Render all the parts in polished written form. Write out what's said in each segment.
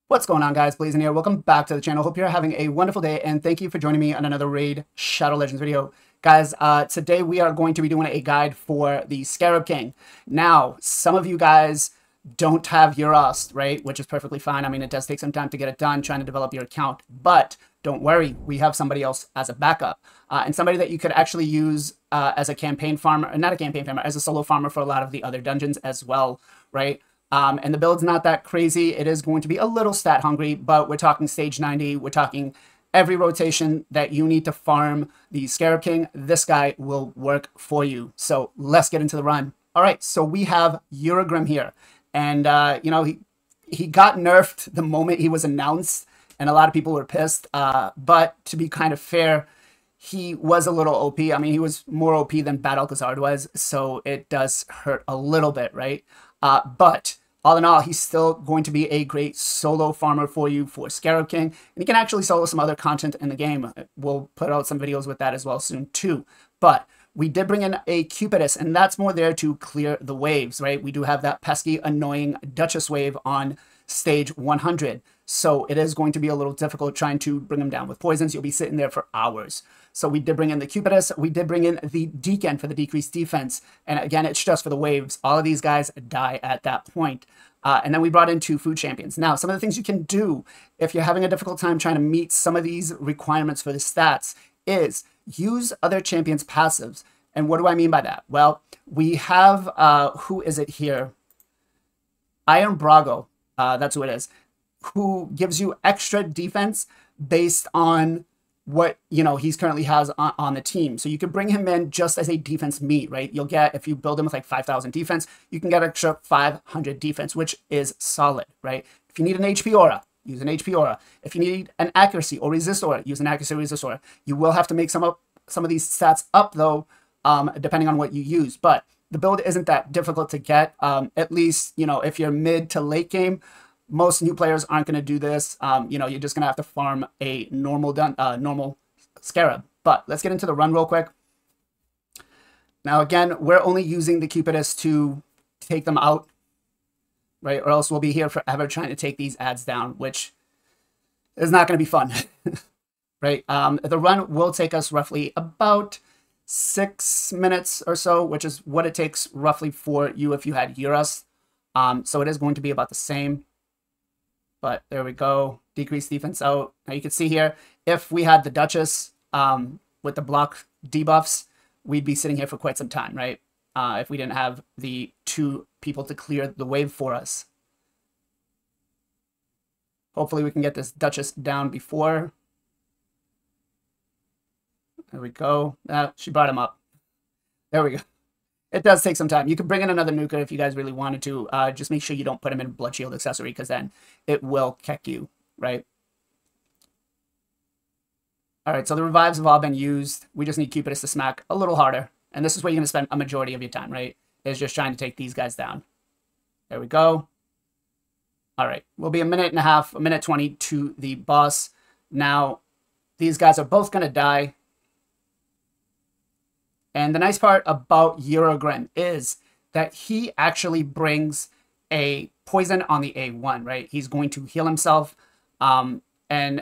What's going on, guys? Blazing here. Welcome back to the channel. Hope you're having a wonderful day, and thank you for joining me on another Raid Shadow Legends video. Guys, today we are going to be doing a guide for the Scarab King. Now, some of you guys don't have Euros, right? Which is perfectly fine. I mean, it does take some time to get it done, trying to develop your account. But don't worry, we have somebody else as a backup. And somebody that you could actually use as a campaign farmer, not a campaign farmer, as a solo farmer for a lot of the other dungeons as well, right? And the build's not that crazy. It is going to be a little stat hungry, but we're talking stage 90. We're talking every rotation that you need to farm the Scarab King. This guy will work for you. So let's get into the run. All right, so we have Eurogrim here. And, you know, he got nerfed the moment he was announced, and a lot of people were pissed. But to be kind of fair, he was a little OP. I mean, he was more OP than Bad Alcazar was, so it does hurt a little bit, right? But all in all, he's still going to be a great solo farmer for you for Scarab King. And he can actually solo some other content in the game. We'll put out some videos with that as well soon too. But we did bring in a Cupidus, and that's more there to clear the waves, right? We do have that pesky, annoying Duchess wave on stage 100. So it is going to be a little difficult trying to bring him down with poisons. You'll be sitting there for hours. So we did bring in the Cupidus. We did bring in the Deacon for the decreased defense. And again, it's just for the waves. All of these guys die at that point. And then we brought in 2 food champions. Now, some of the things you can do if you're having a difficult time trying to meet some of these requirements for the stats is use other champions' passives. And what do I mean by that? Well, we have, who is it here? Iron Brago, that's who it is, who gives you extra defense based on what, you know, he's currently has on the team. So you could bring him in just as a defense meat, right? You'll get, if you build him with like 5,000 defense, you can get extra 500 defense, which is solid, right? If you need an HP aura, use an HP aura. If you need an accuracy or resist aura, use an accuracy or resist aura. You will have to make some of these stats up though, depending on what you use. But the build isn't that difficult to get. At least, you know, if you're mid to late game, most new players aren't going to do this. You know, you're just going to have to farm a normal Scarab. But let's get into the run real quick. Now, again, we're only using the Cupidus to take them out, right? Or else we'll be here forever trying to take these ads down, which is not going to be fun, right? The run will take us roughly about 6 minutes or so, which is what it takes roughly for you if you had Euros. So it is going to be about the same. But there we go. Decreased defense out. Now you can see here, if we had the Duchess with the block debuffs, we'd be sitting here for quite some time, right? If we didn't have the 2 people to clear the wave for us. Hopefully we can get this Duchess down before. There we go. She brought him up. There we go. It does take some time. You could bring in another nuker if you guys really wanted to. Just make sure you don't put him in Blood Shield accessory, because then it will keck you, right? All right, so the revives have all been used. We just need Cupidus to smack a little harder. And this is where you're going to spend a majority of your time, right? Is just trying to take these guys down. There we go. All right, we'll be a minute and a half, a minute 20 to the boss. Now, these guys are both going to die. And the nice part about Eurogrim is that he actually brings a poison on the A1, right? He's going to heal himself. And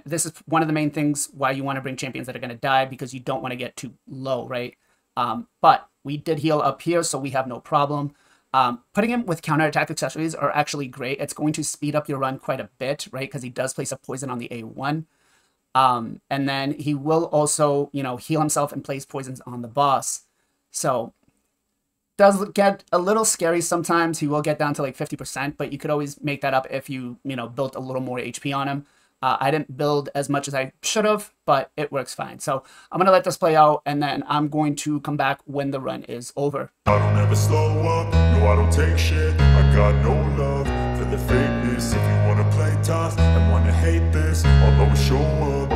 this is one of the main things why you want to bring champions that are going to die, because you don't want to get too low, right? But we did heal up here, so we have no problem. Putting him with counterattack accessories are actually great. It's going to speed up your run quite a bit, right? Because he does place a poison on the A1. And then he will also, you know, heal himself and place poisons on the boss. So does get a little scary sometimes. He will get down to like 50%, but you could always make that up if you know, built a little more HP on him. I didn't build as much as I should have, but it works fine. So I'm going to let this play out, and then I'm going to come back when the run is over. I don't ever slow up, no I don't take shit. I got no love for the fakeness. If you want to play tough and want to hate this, I'll always show up.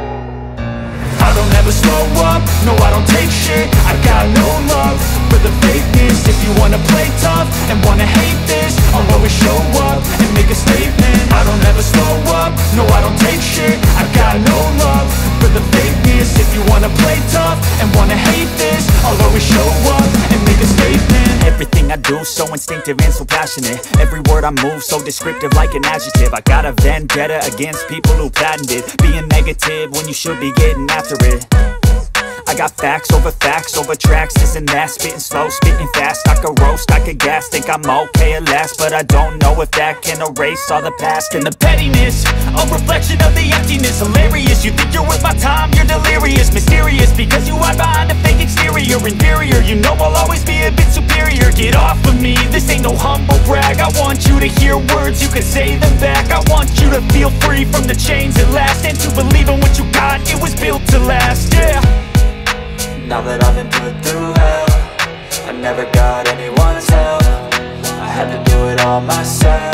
I don't ever slow up, no I don't take shit. I got no love for the fakeness. If you wanna play tough and wanna hate this, I'll always show up and make a statement. I don't ever slow up, no I don't take shit. I got no love for the fakeness. If you wanna play tough and wanna hate this, I'll always show up and make a statement. Everything I do so instinctive and so passionate. passionate. Every word I move so descriptive like an adjective. I got a vendetta against people who patented being negative when you should be getting after it. I got facts over tracks, this and that. Spitting slow, spitting fast. I could roast, I could gas. Think I'm okay at last, but I don't know if that can erase all the past. And the pettiness, a reflection of the emptiness. Hilarious, you think you're worth my time, you're delirious. Mysterious, because you hide behind a fake exterior. Inferior, you know I'll always be a bit superior. Get off of me, this ain't no humble brag. I want you to hear words, you can say them back. I want you to feel free from the chains at last, and to believe in what you got, it was built to last, yeah. Now that I've been put through hell, I never got anyone's help. I had to do it all myself.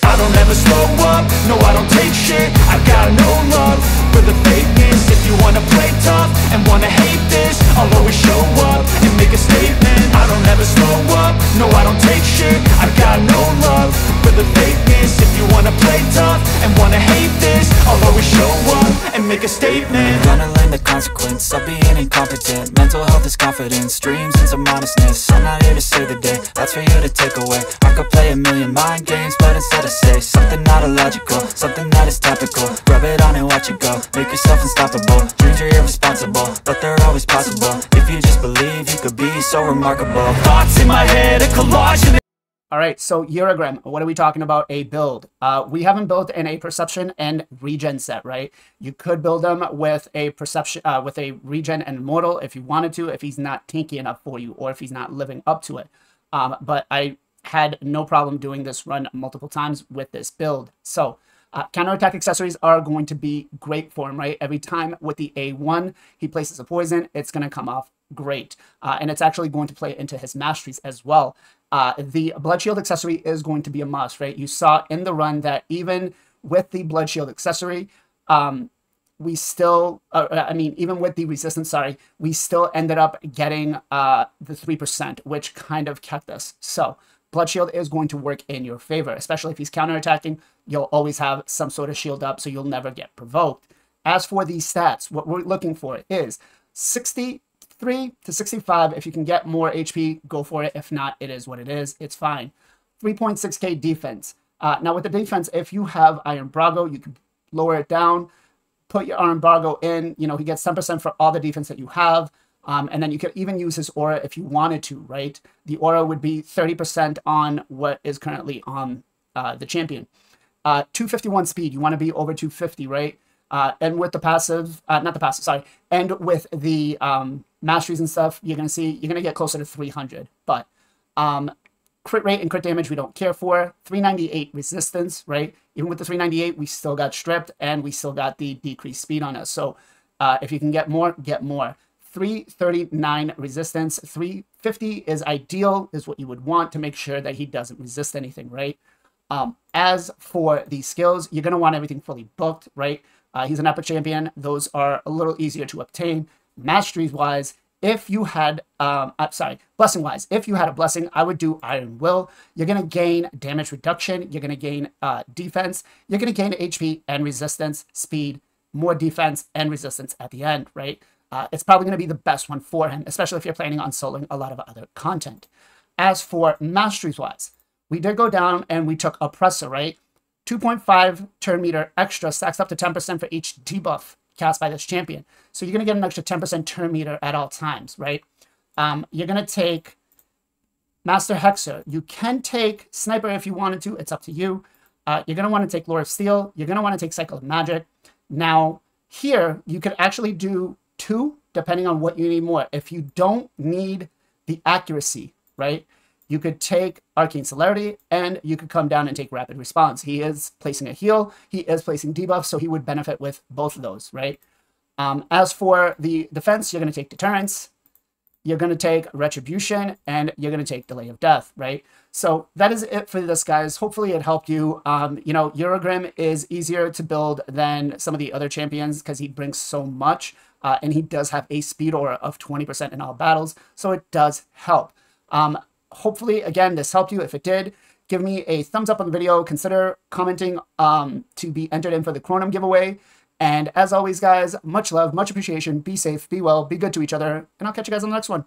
I don't ever slow up, no I don't take shit. I got no love for the fakeness. If you wanna play tough and wanna hate this, I'll always show up and make a statement. I don't ever slow up, no I don't take shit. I got no love for the fakeness. If you wanna play tough and wanna hate this, I'll always show up and make a statement. Gonna learn the consequence of being incompetent. Mental health is confidence, dreams and some honestness. I'm not here to save the day, that's for you to take away. I could play a million mind games, but instead I say something not illogical, something that is topical. Rub it on and watch it go, make yourself unstoppable. Dreams are irresponsible, but they're always possible. If you just believe, you could be so remarkable. Thoughts in my head, a collage. All right, so Eurogram, what are we talking about? A build. We haven't built in a perception and regen set, right? You could build them with a perception, with a regen and immortal if you wanted to, if he's not tanky enough for you, or if he's not living up to it. But I had no problem doing this run multiple times with this build. So counterattack accessories are going to be great for him, right? Every time with the A1, he places a poison, it's going to come off great. And it's actually going to play into his masteries as well. The Blood Shield accessory is going to be a must, right? You saw in the run that even with the Blood Shield accessory, we still, even with the resistance, we still ended up getting the 3%, which kind of kept us. So Blood Shield is going to work in your favor, especially if he's counterattacking. You'll always have some sort of shield up, so you'll never get provoked. As for these stats, what we're looking for is 63 to 65. If you can get more HP, go for it. If not, it is what it is. It's fine. 3.6k defense. Now with the defense, if you have Iron Brago, you can lower it down, put your Iron Brago in. You know, he gets 10% for all the defense that you have. And then you could even use his aura if you wanted to, right? The aura would be 30% on what is currently on the champion. 251 speed, you want to be over 250, right? And with the passive, not the passive, sorry, and with the masteries and stuff, you're going to get closer to 300. But crit rate and crit damage, we don't care for. 398 resistance, right? Even with the 398, we still got stripped, and we still got the decreased speed on us. So if you can get more, get more. 339 resistance, 350 is ideal, is what you would want to make sure that he doesn't resist anything, right? As for the skills, you're going to want everything fully booked, right? He's an epic champion. Those are a little easier to obtain. Masteries wise, if you had, blessing wise, if you had a blessing, I would do Iron Will. You're going to gain damage reduction. You're going to gain defense. You're going to gain HP and resistance, speed, more defense and resistance at the end, right? It's probably going to be the best one for him, especially if you're planning on soloing a lot of other content. As for masteries wise, we did go down and we took Oppressor, right? 2.5 turn meter extra stacks up to 10% for each debuff cast by this champion. So you're going to get an extra 10% turn meter at all times, right? You're going to take Master Hexer. You can take Sniper if you wanted to. It's up to you. You're going to want to take Lord of Steel. You're going to want to take Cycle of Magic. Now, here, you could actually do 2, depending on what you need more. If you don't need the accuracy, right, you could take Arcane Celerity, and you could come down and take Rapid Response. He is placing a heal, he is placing debuff, so he would benefit with both of those, right? As for the defense, you're going to take Deterrence, you're going to take Retribution, and you're going to take Delay of Death, right? So that is it for this, guys. Hopefully it helped you. You know, Eurogrim is easier to build than some of the other champions because he brings so much, and he does have a speed aura of 20% in all battles, so it does help. Hopefully, again, this helped you. If it did, give me a thumbs up on the video. Consider commenting to be entered in for the Chronom giveaway. And as always, guys, much love, much appreciation. Be safe, be well, be good to each other, and I'll catch you guys on the next one.